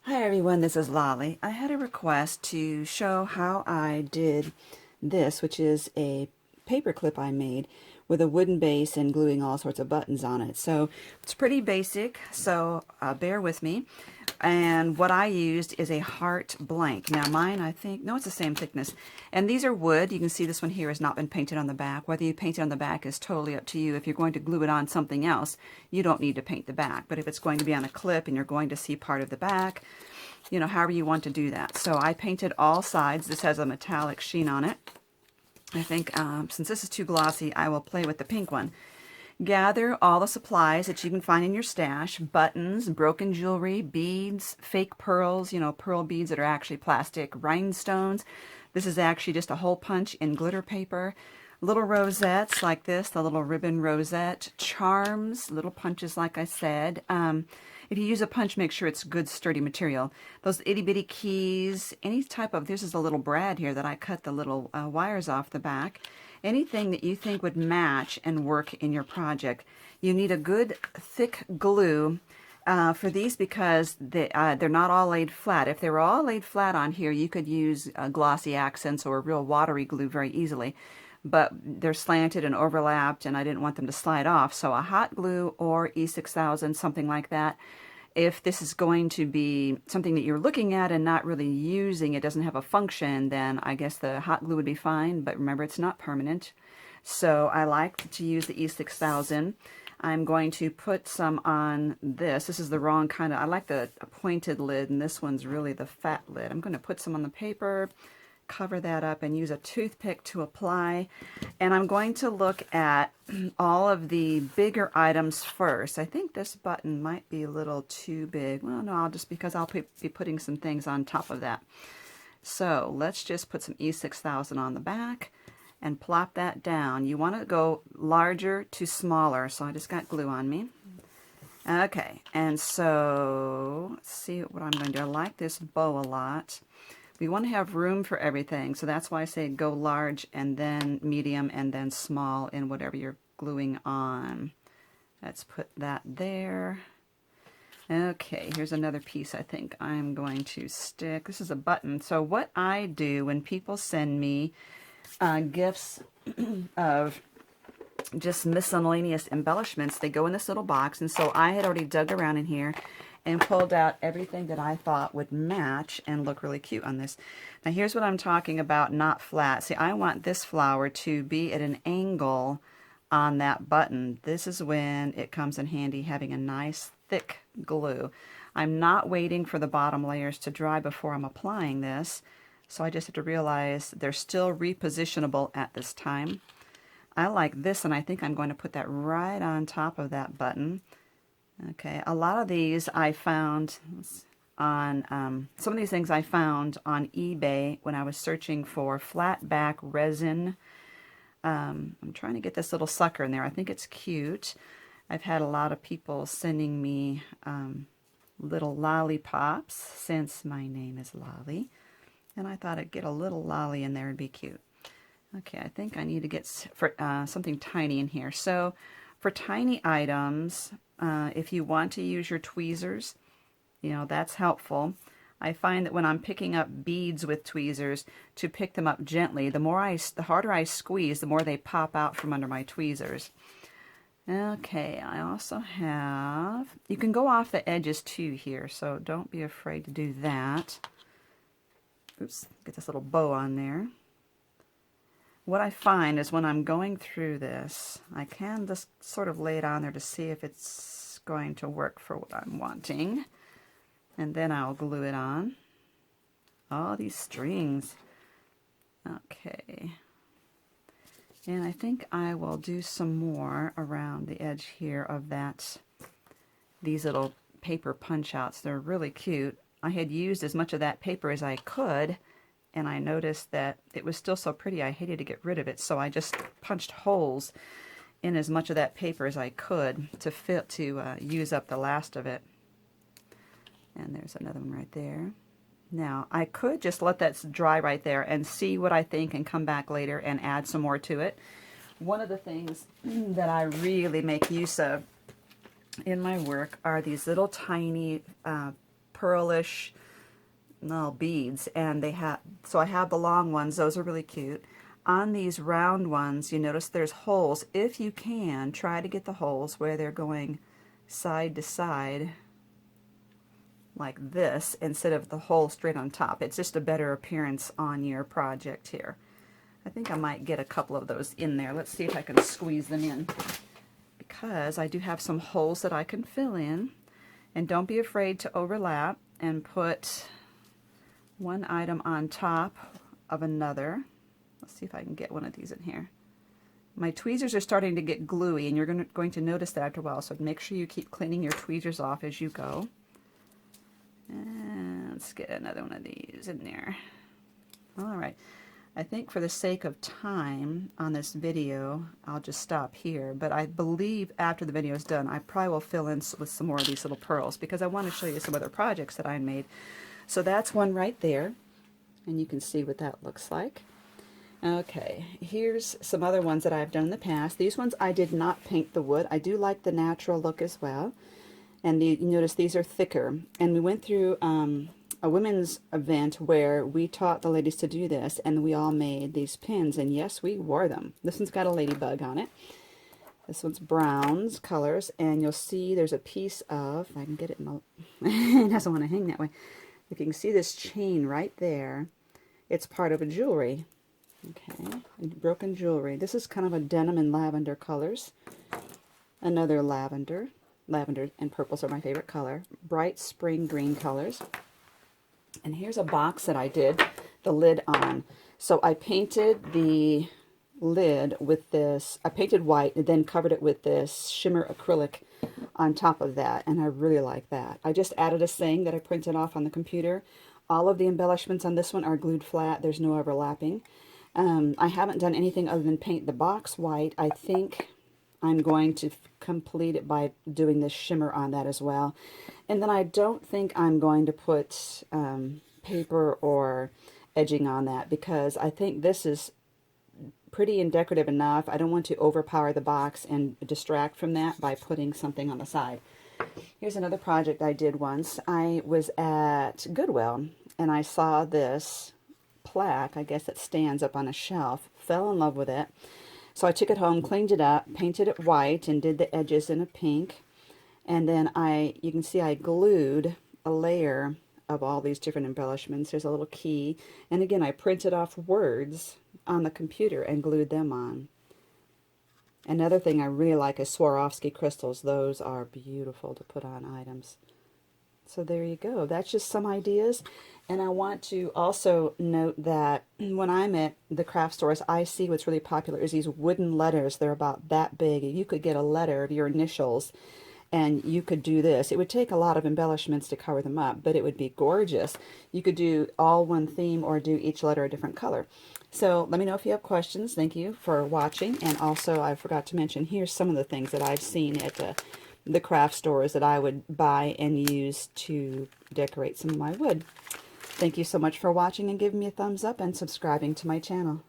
Hi everyone, this is Lolly. I had a request to show how I did this, which is a paper clip I made with a wooden base and gluing all sorts of buttons on it. So it's pretty basic, so bear with me. And what I used is a heart blank. Now mine, I think, no, it's the same thickness. And these are wood. You can see this one here has not been painted on the back. Whether you paint it on the back is totally up to you. If you're going to glue it on something else, you don't need to paint the back. But if it's going to be on a clip and you're going to see part of the back, you know, however you want to do that. So I painted all sides. This has a metallic sheen on it. I think since this is too glossy, I will play with the pink one. Gather all the supplies that you can find in your stash: buttons, broken jewelry, beads, fake pearls, you know, pearl beads that are actually plastic, rhinestones. This is actually just a hole punch in glitter paper. Little rosettes like this, the little ribbon rosette. Charms, little punches like I said. If you use a punch, make sure it's good, sturdy material. Those itty-bitty keys, any type of, this is a little brad here that I cut the little wires off the back. Anything that you think would match and work in your project. You need a good thick glue for these because they're not all laid flat. If they were all laid flat on here, you could use glossy accents or real watery glue very easily. But they're slanted and overlapped, and I didn't want them to slide off. So a hot glue or E6000, something like that. If this is going to be something that you're looking at and not really using, it doesn't have a function, then I guess the hot glue would be fine. But remember, it's not permanent. So I like to use the E6000. I'm going to put some on this. This is the wrong kind of, I like the pointed lid, and this one's really the fat lid. I'm going to put some on the paper, cover that up, and use a toothpick to apply. And I'm going to look at all of the bigger items first. I think this button might be a little too big. Well, no, I'll just, because I'll be putting some things on top of that. So let's just put some E6000 on the back and plop that down. You want to go larger to smaller, so I just got glue on me. Okay, and so let's see what I'm going to do. I like this bow a lot. We want to have room for everything, so that's why I say go large and then medium and then small in whatever you're gluing on. Let's put that there. Okay, here's another piece I think I'm going to stick. This is a button. So what I do when people send me gifts of just miscellaneous embellishments, they go in this little box, and so I had already dug around in here and pulled out everything that I thought would match and look really cute on this. Now here's what I'm talking about, not flat. See, I want this flower to be at an angle on that button. This is when it comes in handy having a nice thick glue. I'm not waiting for the bottom layers to dry before I'm applying this, so I just have to realize they're still repositionable at this time. I like this, and I think I'm going to put that right on top of that button. Okay, a lot of these I found on, some of these things I found on eBay when I was searching for flat back resin. I'm trying to get this little sucker in there. I think it's cute. I've had a lot of people sending me little lollipops since my name is Lolly. And I thought I'd get a little lolly in there and be cute. Okay, I think I need to get something tiny in here. So for tiny items, if you want to use your tweezers, you know, that's helpful. I find that when I'm picking up beads with tweezers, to pick them up gently, the harder I squeeze, the more they pop out from under my tweezers. Okay, I also have, you can go off the edges too here, so don't be afraid to do that. Oops, get this little bow on there. What I find is when I'm going through this, I can just sort of lay it on there to see if it's going to work for what I'm wanting. And then I'll glue it on. All these strings. Okay. And I think I will do some more around the edge here of these little paper punch outs. They're really cute. I had used as much of that paper as I could, and I noticed that it was still so pretty I hated to get rid of it, so I just punched holes in as much of that paper as I could to use up the last of it. And there's another one right there. Now I could just let that dry right there and see what I think and come back later and add some more to it. One of the things that I really make use of in my work are these little tiny pearlish little beads, and so I have the long ones. Those are really cute. On these round ones, you notice there's holes. If you can, try to get the holes where they're going side to side like this instead of the hole straight on top. It's just a better appearance on your project here. I think I might get a couple of those in there. Let's see if I can squeeze them in, because I do have some holes that I can fill in. And don't be afraid to overlap and put one item on top of another. Let's see if I can get one of these in here. My tweezers are starting to get gluey, and you're going to notice that after a while, so make sure you keep cleaning your tweezers off as you go. And let's get another one of these in there. All right. I think for the sake of time on this video, I'll just stop here. But I believe after the video is done, I probably will fill in with some more of these little pearls, because I want to show you some other projects that I made. So that's one right there, and you can see what that looks like. Okay, here's some other ones that I've done in the past. These ones I did not paint the wood. I do like the natural look as well. And you notice these are thicker. And we went through a women's event where we taught the ladies to do this, and we all made these pins, and yes, we wore them. This one's got a ladybug on it. This one's browns colors, and you'll see there's a piece of, if I can get it in the, it doesn't want to hang that way. If you can see this chain right there, it's part of a jewelry. Okay, broken jewelry. This is kind of a denim and lavender colors. Another lavender. Lavender and purples are my favorite color. Bright spring green colors. And here's a box that I did the lid on. So I painted the lid with this, I painted white and then covered it with this shimmer acrylic on top of that, and I really like that. I just added a saying that I printed off on the computer. All of the embellishments on this one are glued flat. There's no overlapping. I haven't done anything other than paint the box white. I think I'm going to complete it by doing this shimmer on that as well. And then I don't think I'm going to put paper or edging on that, because I think this is pretty and decorative enough. I don't want to overpower the box and distract from that by putting something on the side. Here's another project I did once. I was at Goodwill and I saw this plaque, I guess it stands up on a shelf, fell in love with it. So I took it home, cleaned it up, painted it white, and did the edges in a pink. And then you can see I glued a layer of all these different embellishments. There's a little key. And again, I printed off words on the computer and glued them on. Another thing I really like is Swarovski crystals. Those are beautiful to put on items. So there you go. That's just some ideas. And I want to also note that when I'm at the craft stores, I see what's really popular is these wooden letters. They're about that big. You could get a letter of your initials, and you could do this. It would take a lot of embellishments to cover them up, but it would be gorgeous. You could do all one theme or do each letter a different color. So let me know if you have questions. Thank you for watching. And also, I forgot to mention, here's some of the things that I've seen at the craft stores that I would buy and use to decorate some of my wood. Thank you so much for watching and giving me a thumbs up and subscribing to my channel.